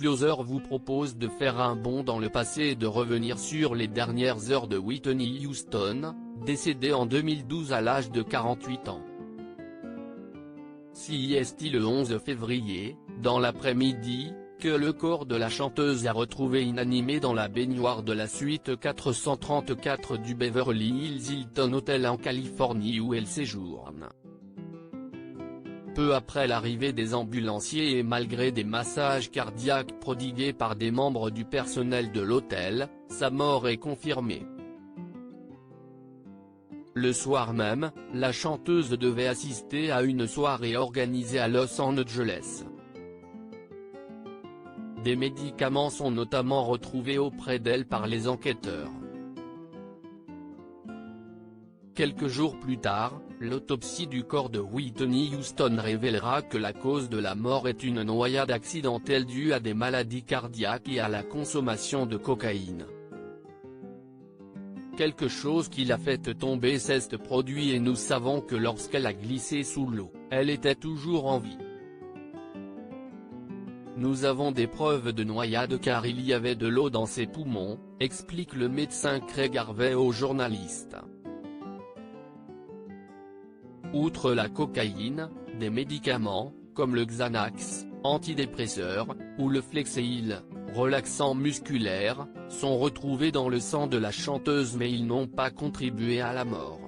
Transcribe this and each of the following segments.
Closer vous propose de faire un bond dans le passé et de revenir sur les dernières heures de Whitney Houston, décédée en 2012 à l'âge de 48 ans. CIST le 11 février, dans l'après-midi, que le corps de la chanteuse a retrouvé inanimé dans la baignoire de la suite 434 du Beverly Hills Hilton Hotel en Californie où elle séjourne. Peu après l'arrivée des ambulanciers et malgré des massages cardiaques prodigués par des membres du personnel de l'hôtel, sa mort est confirmée. Le soir même, la chanteuse devait assister à une soirée organisée à Los Angeles. Des médicaments sont notamment retrouvés auprès d'elle par les enquêteurs. Quelques jours plus tard, l'autopsie du corps de Whitney Houston révélera que la cause de la mort est une noyade accidentelle due à des maladies cardiaques et à la consommation de cocaïne. Quelque chose qui l'a fait tomber s'est produit et nous savons que lorsqu'elle a glissé sous l'eau, elle était toujours en vie. Nous avons des preuves de noyade car il y avait de l'eau dans ses poumons, explique le médecin Craig Harvey aux journalistes. Outre la cocaïne, des médicaments, comme le Xanax, antidépresseur, ou le Flexeil, relaxant musculaire, sont retrouvés dans le sang de la chanteuse mais ils n'ont pas contribué à la mort.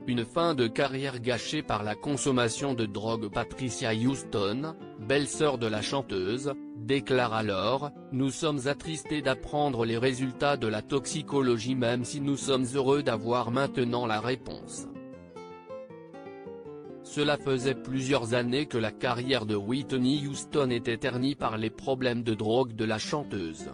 Une fin de carrière gâchée par la consommation de drogue. Patricia Houston, belle-sœur de la chanteuse, déclare alors « Nous sommes attristés d'apprendre les résultats de la toxicologie même si nous sommes heureux d'avoir maintenant la réponse. » Cela faisait plusieurs années que la carrière de Whitney Houston était ternie par les problèmes de drogue de la chanteuse.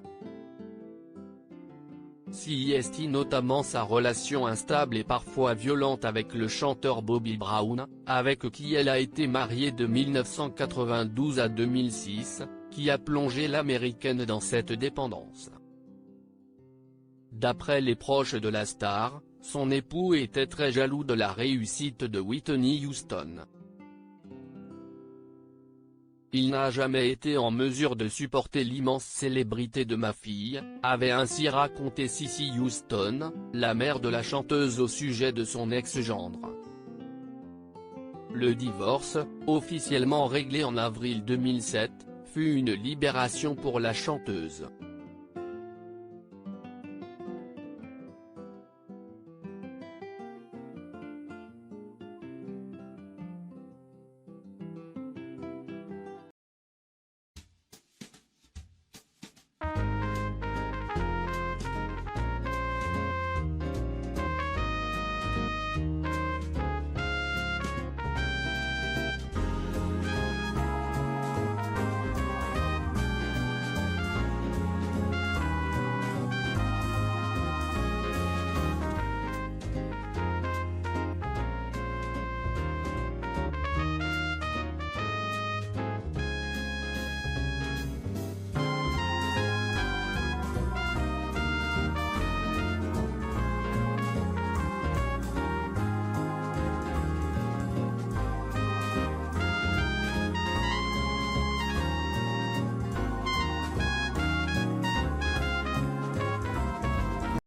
CIST notamment sa relation instable et parfois violente avec le chanteur Bobby Brown, avec qui elle a été mariée de 1992 à 2006, qui a plongé l'américaine dans cette dépendance. D'après les proches de la star, son époux était très jaloux de la réussite de Whitney Houston. Il n'a jamais été en mesure de supporter l'immense célébrité de ma fille, avait ainsi raconté Cissy Houston, la mère de la chanteuse au sujet de son ex-gendre. Le divorce, officiellement réglé en avril 2007, fut une libération pour la chanteuse.